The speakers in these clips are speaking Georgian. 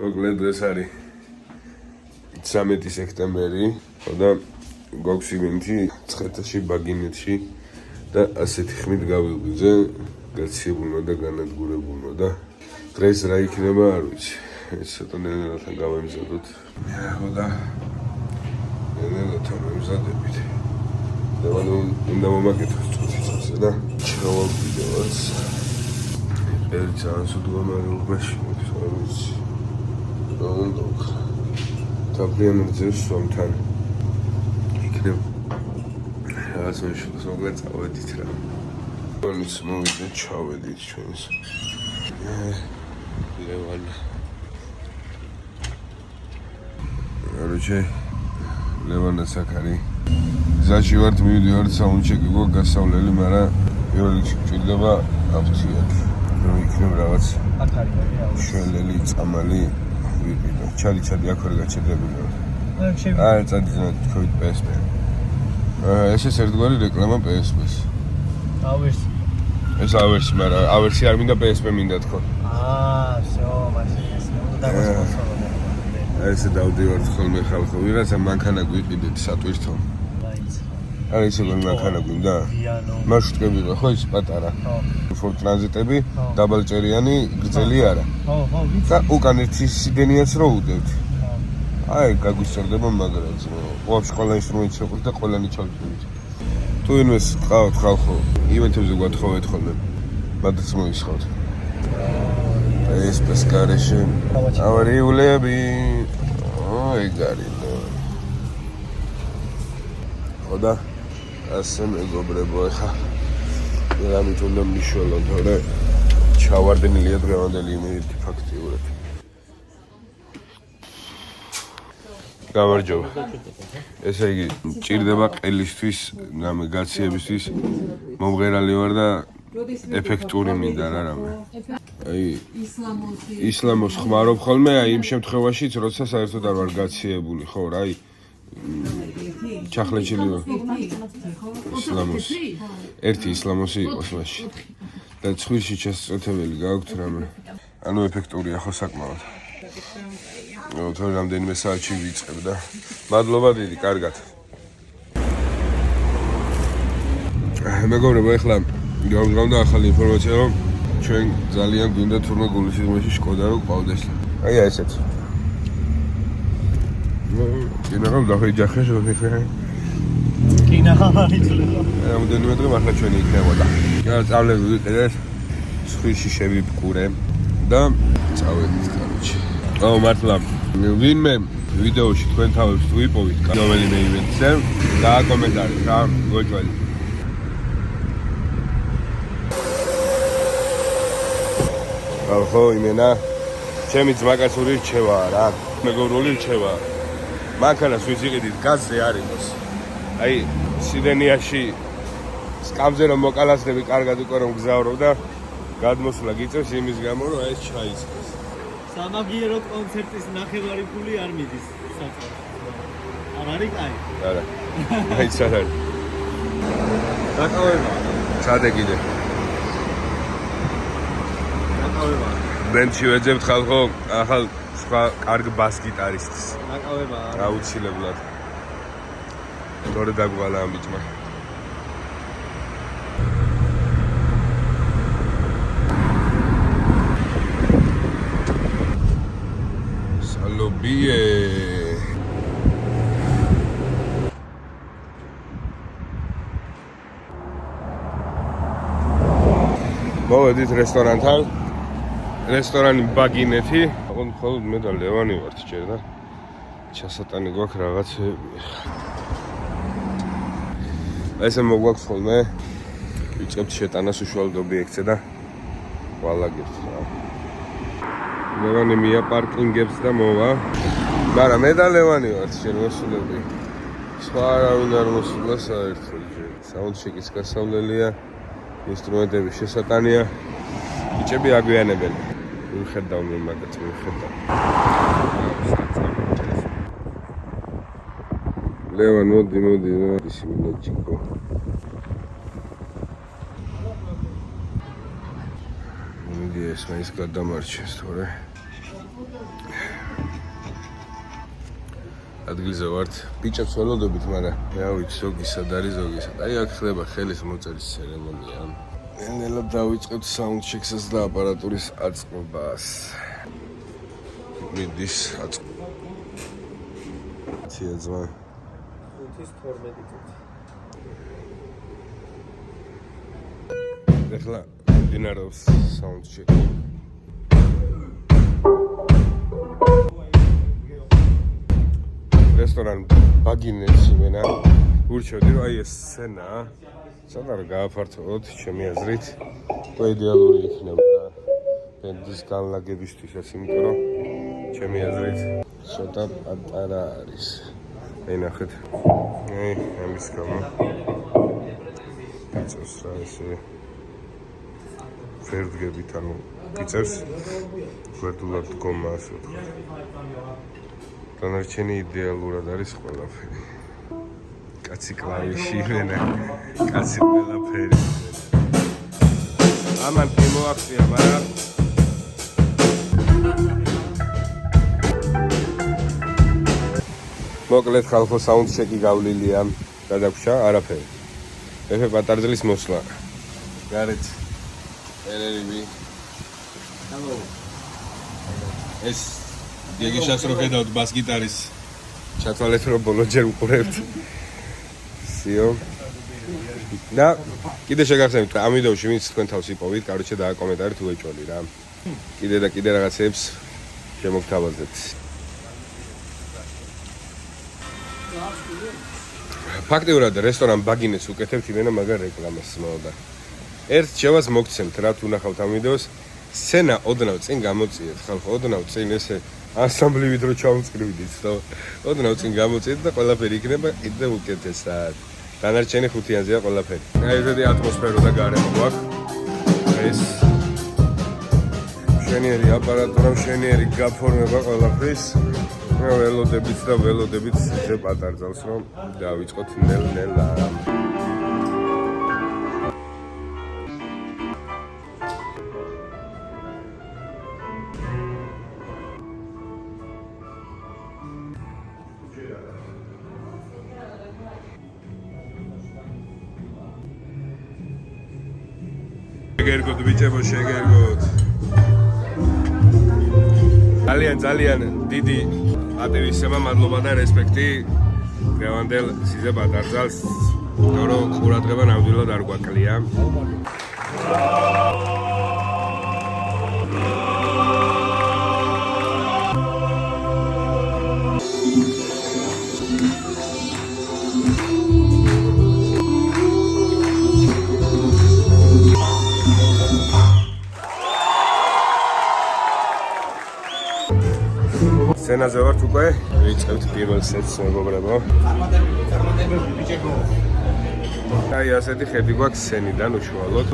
მოკლედ დღეს არის 13 სექტემბერი და გვაქვს ივენთი ცხეთაში, ბაგინეთში და ასეთი ხმით გავიღვიძე გაციებულმა და განადგურებულმა და დღეს რა იქნება არ ვიცი. ეს ცოტა ნელ-ნელთან გავემზადოთ. და ნელ-ნელთან ვემზადებით. და უნდა მომაკეთოს წუთიცასა და ჩავალ ვიდეოც. ერთ ძალიან სუდგომარეობაში მოდის. უნდა თაფლიანად ძევს სომთან. იქნებ რაღაც მეშულს მოკლედ წავედით რა. ონის მოვიდე ჩავედით ჩვენს. ლევან. Короче, ლევანაც აქ არის. გზაში ვართ, მივიდივართ საუნდჩეკი გვაქვს გასავლელი, მაგრამ პირველ რიგში გვჭირდება აფთიაქი. რომ იქნებ რაღაც შველელი, წამალი ვიყიდო. ჩადი, აქ ვერ გაჩერდებილა. აი, წადი თქვით PSP. ეს ერთგვარი რეკლამა PSP-ს. ავერსი. ეს ავერსი, მაგრამ ავერსი არ მინდა PSP მინდა თქო. всё, მაშინ ეს უნდა დაგასპონსორო. ესე დავდივართ ხოლმე ხალხო, ვიღაცა მანქანა გვიყიდეთ სატვირთო. არა ისე მანქანა გვინდა? მარშრუტკები რა, ხო ის პატარა. Ford Transit-ები, დაბალჭერიანი, გრძელი არა. ვიცი. და უკან ერთი სიდენიაც რო უდევთ. აი, გაგვისწორდება მაგრაც, ვაფშე ყველა ინსტრუმენტი შეყვეთ და ყველანი ჩავჭრით. თუ ინვეს ყავთ ხალხო, ივენთებზე გვათხოვეთ ხოლმე. მადაც მოისხავთ. ეს პესკარეში. ავარიულები. აი, გარიდო. ხოდა ასე მეგობრებო, ხა რამით უნდა მიშველო, თორე ჩავარდნილია დღევანდელი იმედი ფაქტიურად. გამარჯობა. ესე იგი, ჭირდება ყელისთვის, გაციებისთვის მომღერალი ვარ და ეფექტური მინდა რა რამე. აი, ისლამოს ხმარობ ხოლმე, აი იმ შემთხვევაშიც, როცა საერთოდ არ ვარ გაციებული, ხო რა, აი ჩახლეჩილი ვარ. ისლამოს. ერთი ისლამოსი იყოს მაშინ. და ცხვირში შესწრეთებელი გაქვთ რამე. ანუ ეფექტურია ხო საკმაოდ. თორე რამდენიმე საათში ვიწყებ და მადლობა დიდი, კარგად. მეგობრებო, ეხლა გავგზავნდა ახალი ინფორმაცია, რომ ჩვენ ძალიან გვინდა თურმე გულისხმობაში შკოდა რო ყავდეს. აი ესეც. კინაღამ დახეჯახე შეხე. კინაღამ არიწლება. რამდენიმე დღე მართლა ჩვენი იქნებოდა. რა წავლები ვიყიდეთ, სხვიში შევიპყურე და წავედით კაროჩი. მართლა ვინმე ვიდეოში თქვენ თავებს თუ იპოვით რომელიმე ივენტზე, გააკომენტარეთ რა, გოჭველი. ხო, იმენა, ჩემი ძმაკაცური რჩევაა რა, მეგობრული რჩევაა. მანქანას ვინც იყიდით გაზზე არ იყოს. აი, სიდენიაში სკამზე რომ მოკალასდები კარგად უკვე რომ გზავრო და გადმოსვლა გიწევს იმის გამო, რომ ეს ჩაიწყეს. სამაგიერო კონცერტის ნახევარი ფული არ მიდის საწყობ. არ არის კაი? არა. მაინც არ არის. დაკავება. ჩადე კიდე. დაკავება. ბენდში ვეძებთ ხალხო, ახალ სხვა კარგ ბას-გიტარისტს. დაკავება. აუცილებლად. თორე დაგვალა ამ ბიჭმა. სალობიე. მოვედით რესტორანთან. რესტორანი ბაგინეთი. ხოლმე მე და ლევანი ვართ ჯერ და ჩასატანი გვაქვს რაღაცები. ესე მოგვაქვს ხოლმე. ვიწყებთ შეტანას უშუალოდ ობიექტზე და ვალაგებთ რა. ლევანი მიაპარკინგებს და მოვა. მაგრამ მე და ლევანი ვართ შენ მოსულები. სხვა არავინ არ მოსულა საერთოდ. საუნდჩეკის გასავლელია. ინსტრუმენტების შესატანია. ბიჭები აგვიანებენ. მიხედავ მე მაგაც მიხედავ. ლევან მოდი რა ისი მინაჩიკო. მიდი ეს მაინც გადამარჩეს თორე. ადგილზე ვართ. ბიჭებს ველოდებით, მაგრამ რა ვიცი, ზოგი სად არის, ზოგი სად. აი აქ ხდება ხელის მოწერის ცერემონია. ნელა დავიწყებთ საუნდჩექსაც და აპარატურის აწყობას. მიდის აწყობა. ძმა. 5-12 წუთი. ეხლა დინარავს საუნდჩეკი. რესტორან ბაგინეს იმენა ურჩევდი რომ აი ეს სცენა სადა რა გააფართოვოთ ჩემი აზრით და იდეალური იქნება რა ბენდის განლაგებისთვისაც იმიტომ რომ ჩემი აზრით ცოტა პატარა არის აი ნახეთ აი ამის გამო იწევს რა ესე ვერდგებით ანუ იწევს ვერდულად დგომა ასე ვთქვათ დანარჩენი იდეალურად არის ყველაფერი. კაცი კლავიში ვენა, კაცი ყველაფერი. ამან მოახსია, მაგრამ მოკლედ ხალხო საუნდჩეკი გავლილია. გადაგვრჩა არაფერი. ეფე პატარძლის მოსვლა. გარეთ ერერები. Hello. ეს გეგეშას რო ხედავთ ბას გიტარის ჩათვალეთ რომ ბოლო ჯერ უყურებთ სიო და კიდე შეგახსენებთ ამ ვიდეოში ვინც თქვენ თავს იპოვით კაროჩე დააკომენტარით უეჭველი რა კიდე და კიდე რაღაცებს შემოგთავაზებთ ფაქტიურად რესტორან ბაგინეს უკეთებთ იმენა მაგარ რეკლამას მოდა ერთ შევას მოგცემთ რა თუ ნახავთ ამ ვიდეოს სცენა ოდნავ წინ გამოწიეთ ხალხო ოდნავ წინ ესე ასამბლივით რო ჩავმწკრივდით და ოდნავ წინ გამოწიეთ და ყველაფერი იქნება კიდე უკეთესად დანარჩენი ხუთიანზეა ყველაფერი აი ესეთი ატმოსფერო და გარემო გვაქვს ეს მშვენიერი აპარატურა მშვენიერი გაფორმება ყველაფრის ველოდებით ზე პატარძალს რომ დავიწყოთ ნელ-ნელა შეგერგოთ ბიჭებო შეგერგოთ ძალიან დიდი ატივისება მადლობა და რესპექტი დღევანდელ სიზე პატარძალს რომ ყურადღება ნამდვილად არ გვაკლია სცენაზე ვართ უკვე ვიწყებთ პირველ სეტს მეგობრებო აი ასეთი ხედი გვაქვს სცენიდან უშუალოდ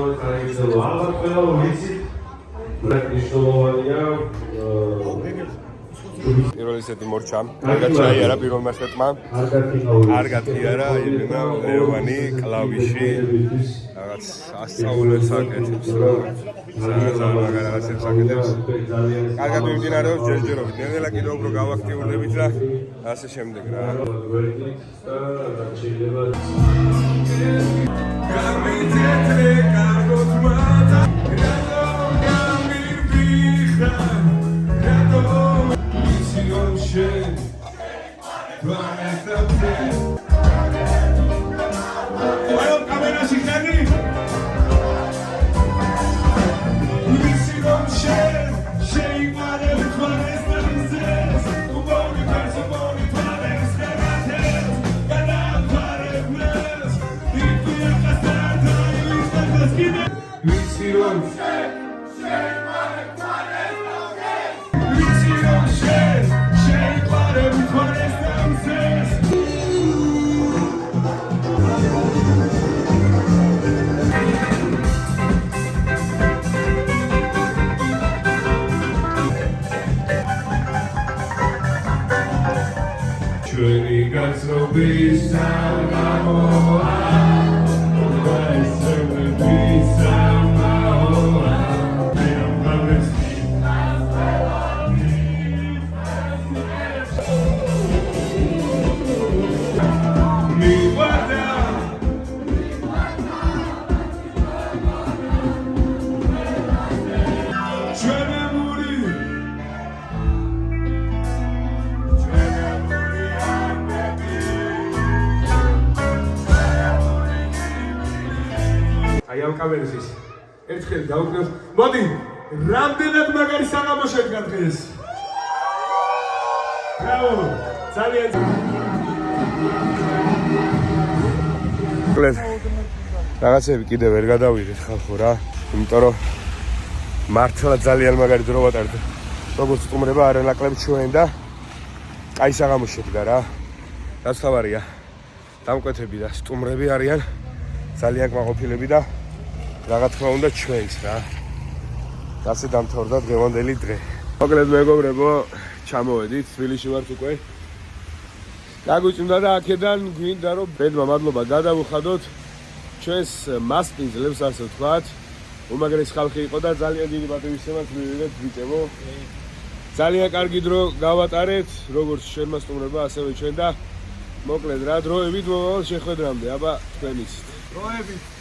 პირველი სეტი მორჩა კარგად ჩაიარა პირველმა სეტმა კარგად იარა იმენა ლევანი კლავიში რაღაც ასწავლებს აკეთებს რა რაღაცებს აკეთებს კარგად მიმდინარეობს ჯერჯერობით ნელა კიდევ უფრო გავაქტიურდებით და ასე შემდეგ რა ამ კამერას ის. ერთხელ დაუკრავს. მოდი, რამდენად მაგარი საღამო შედგა დღეს. ბრავო, ძალიან კლედ. რაღაცები კიდე ვერ გადავიდეთ ხალხო რა. იმიტომ რომ მართლა ძალიან მაგარი დრო ვატარდე. როგორც სტუმრება არანაკლებ ჩვენ და კაი საღამო შედგა რა. რაც თავარია. დამკვეთები და სტუმრები არიან ძალიან კმაყოფილები და რა თქმა უნდა ჩვენც რა. ასე დამთავრდა დღევანდელი დღე. მოკლედ მეგობრებო, ჩამოვედით, თბილისში ვართ უკვე. გაგვიწმინდა და აქედან გვინდა რომ ბედმა მადლობა გადავუხადოთ ჩვენს მასპინძლებს, ასე ვთქვათ. უმაგრესი ხალხი იყო და ძალიან დიდი პატივისცემაც მივიღეთ ბიჭებო. ძალიან კარგი დრო გავატარეთ, როგორც ჩვენმა სტუმრებმა, ასევე ჩვენ და მოკლედ რა დროებით მომავალ შეხვედრამდე, აბა თქვენ იცით. დროებით